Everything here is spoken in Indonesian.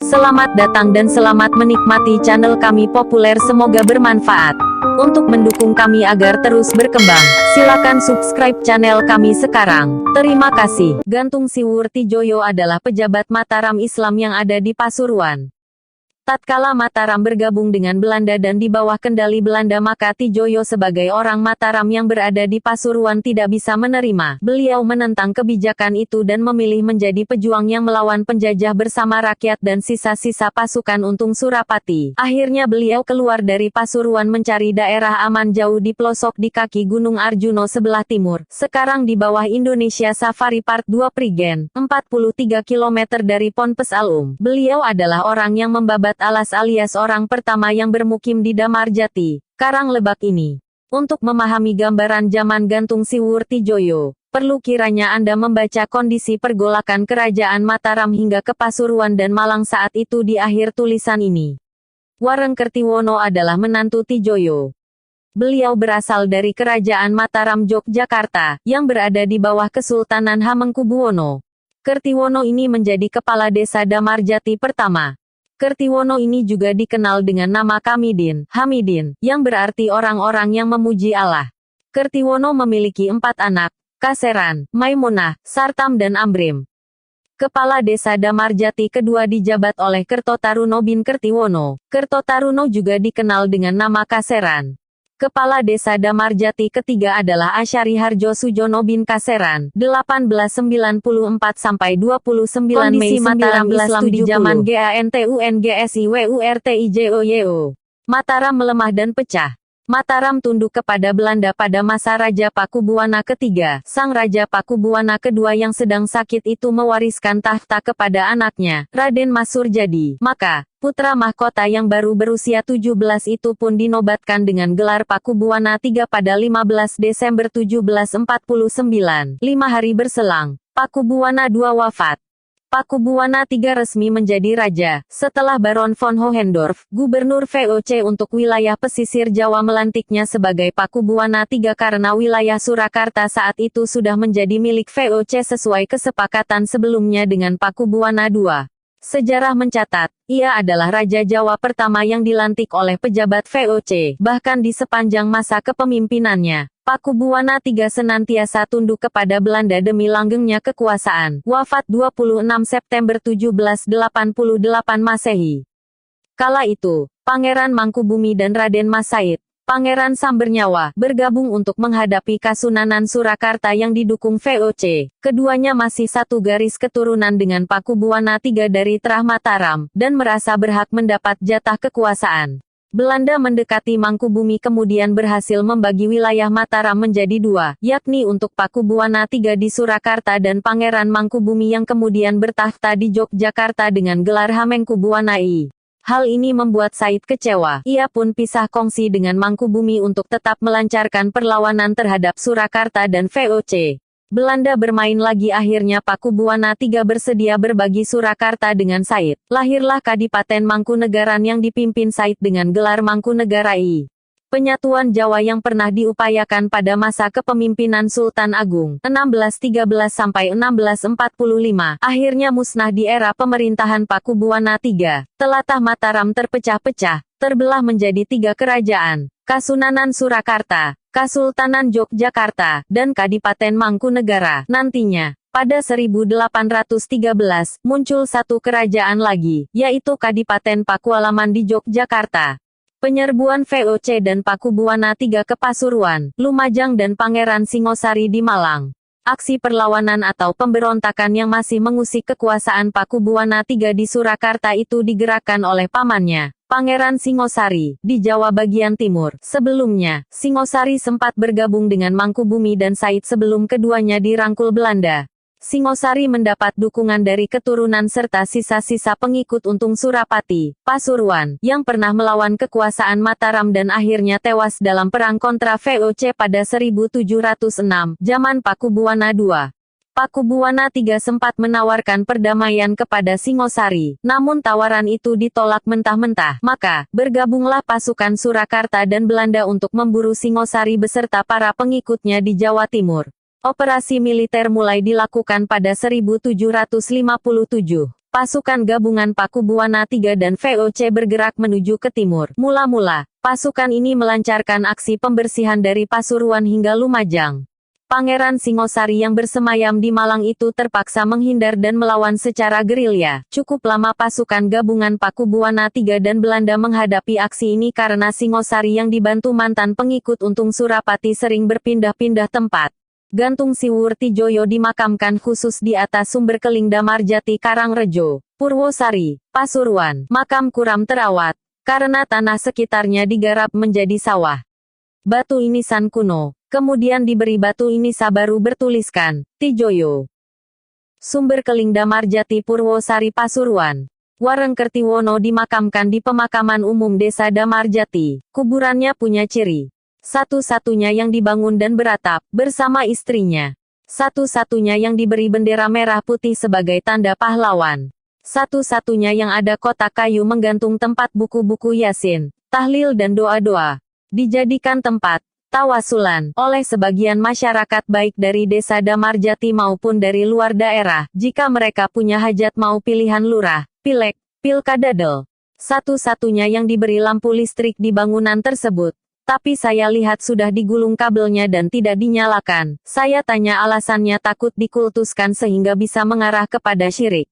Selamat datang dan selamat menikmati channel kami populer, semoga bermanfaat. Untuk mendukung kami agar terus berkembang, silakan subscribe channel kami sekarang. Terima kasih. Gantung Siwur Tijoyo adalah pejabat Mataram Islam yang ada di Pasuruan. Tatkala Mataram bergabung dengan Belanda dan di bawah kendali Belanda, maka Tijoyo sebagai orang Mataram yang berada di Pasuruan tidak bisa menerima. Beliau menentang kebijakan itu dan memilih menjadi pejuang yang melawan penjajah bersama rakyat dan sisa-sisa pasukan Untung Surapati. Akhirnya beliau keluar dari Pasuruan mencari daerah aman jauh di pelosok di kaki Gunung Arjuno sebelah timur, sekarang di bawah Indonesia Safari Park 2 Prigen, 43 km dari Ponpes Alum. Beliau adalah orang yang membabat alas alias orang pertama yang bermukim di Damarjati, Karanglebak ini. Untuk memahami gambaran zaman gantung Siwur Tijoyo, perlu kiranya Anda membaca kondisi pergolakan kerajaan Mataram hingga ke Pasuruan dan Malang saat itu di akhir tulisan ini. Wareng Kertiwono adalah menantu Tijoyo. Beliau berasal dari kerajaan Mataram Yogyakarta, yang berada di bawah Kesultanan Hamengkubuwono. Kertiwono ini menjadi kepala desa Damarjati pertama. Kertiwono ini juga dikenal dengan nama Hamidin, yang berarti orang-orang yang memuji Allah. Kertiwono memiliki 4 anak, Kaseran, Maimunah, Sartam dan Ambrem. Kepala desa Damarjati kedua dijabat oleh Kertotaruno bin Kertiwono. Kertotaruno juga dikenal dengan nama Kaseran. Kepala desa Damarjati ketiga adalah Asyari Harjo Sujono bin Kaseran, 1894-29 Mei Mataram Islam di zaman GANTUNGSIWURTIJOYO. Mataram melemah dan pecah. Mataram tunduk kepada Belanda pada masa Raja Pakubuwana ketiga. Sang Raja Pakubuwana kedua yang sedang sakit itu mewariskan tahta kepada anaknya, Raden Mas Surjadi. Maka, putra mahkota yang baru berusia 17 itu pun dinobatkan dengan gelar Pakubuwana III pada 15 Desember 1749. 5 hari berselang, Pakubuwana II wafat. Pakubuwana III resmi menjadi raja, setelah Baron von Hohendorf, gubernur VOC untuk wilayah pesisir Jawa melantiknya sebagai Pakubuwana III karena wilayah Surakarta saat itu sudah menjadi milik VOC sesuai kesepakatan sebelumnya dengan Pakubuwana II. Sejarah mencatat, ia adalah Raja Jawa pertama yang dilantik oleh pejabat VOC, bahkan di sepanjang masa kepemimpinannya. Pakubuwana III senantiasa tunduk kepada Belanda demi langgengnya kekuasaan. Wafat 26 September 1788 Masehi. Kala itu, Pangeran Mangkubumi dan Raden Mas Said, Pangeran Sambernyawa, bergabung untuk menghadapi Kasunanan Surakarta yang didukung VOC. Keduanya masih satu garis keturunan dengan Pakubuwana III dari Trah Mataram, dan merasa berhak mendapat jatah kekuasaan. Belanda mendekati Mangkubumi kemudian berhasil membagi wilayah Mataram menjadi 2, yakni untuk Pakubuwana III di Surakarta dan Pangeran Mangkubumi yang kemudian bertahta di Yogyakarta dengan gelar Hamengkubuwana I. Hal ini membuat Said kecewa. Ia pun pisah kongsi dengan Mangkubumi untuk tetap melancarkan perlawanan terhadap Surakarta dan VOC. Belanda bermain lagi, akhirnya Pakubuwana III bersedia berbagi Surakarta dengan Said. Lahirlah Kadipaten Mangkunegaran yang dipimpin Said dengan gelar Mangkunegara I. Penyatuan Jawa yang pernah diupayakan pada masa kepemimpinan Sultan Agung 1613-1645 akhirnya musnah di era pemerintahan Pakubuwana III. Telatah Mataram terpecah-pecah, terbelah menjadi 3 kerajaan, Kasunanan Surakarta, Kasultanan Yogyakarta, dan Kadipaten Mangkunegara. Nantinya, pada 1813, muncul satu kerajaan lagi, yaitu Kadipaten Pakualaman di Yogyakarta. Penyerbuan VOC dan Pakubuwana III ke Pasuruan, Lumajang dan Pangeran Singosari di Malang. Aksi perlawanan atau pemberontakan yang masih mengusik kekuasaan Pakubuwana III di Surakarta itu digerakkan oleh pamannya, Pangeran Singosari, di Jawa bagian timur. Sebelumnya, Singosari sempat bergabung dengan Mangkubumi dan Said sebelum keduanya dirangkul Belanda. Singosari mendapat dukungan dari keturunan serta sisa-sisa pengikut Untung Surapati, Pasuruan, yang pernah melawan kekuasaan Mataram dan akhirnya tewas dalam perang kontra VOC pada 1706, zaman Pakubuwana II. Pakubuwana III sempat menawarkan perdamaian kepada Singosari, namun tawaran itu ditolak mentah-mentah. Maka, bergabunglah pasukan Surakarta dan Belanda untuk memburu Singosari beserta para pengikutnya di Jawa Timur. Operasi militer mulai dilakukan pada 1757. Pasukan gabungan Pakubuwana III dan VOC bergerak menuju ke timur. Mula-mula, pasukan ini melancarkan aksi pembersihan dari Pasuruan hingga Lumajang. Pangeran Singosari yang bersemayam di Malang itu terpaksa menghindar dan melawan secara gerilya. Cukup lama pasukan gabungan Pakubuwana III dan Belanda menghadapi aksi ini karena Singosari yang dibantu mantan pengikut Untung Surapati sering berpindah-pindah tempat. Gantung Siwurtijoyo dimakamkan khusus di atas sumber Keling Damarjati Karangrejo, Purwosari, Pasuruan. Makam Kuram terawat, karena tanah sekitarnya digarap menjadi sawah. Batu inisan kuno, kemudian diberi batu inisa baru bertuliskan, Tijoyo. Sumber Keling Damarjati Purwosari Pasuruan. Wareng Kertiwono dimakamkan di pemakaman umum Desa Damarjati. Kuburannya punya ciri. Satu-satunya yang dibangun dan beratap, bersama istrinya. Satu-satunya yang diberi bendera merah putih sebagai tanda pahlawan. Satu-satunya yang ada kotak kayu menggantung tempat buku-buku Yasin, tahlil dan doa-doa. Dijadikan tempat tawasulan oleh sebagian masyarakat baik dari Desa Damarjati maupun dari luar daerah, jika mereka punya hajat mau pilihan lurah, pileg, pilkadadel. Satu-satunya yang diberi lampu listrik di bangunan tersebut. Tapi saya lihat sudah digulung kabelnya dan tidak dinyalakan. Saya tanya alasannya takut dikultuskan sehingga bisa mengarah kepada syirik.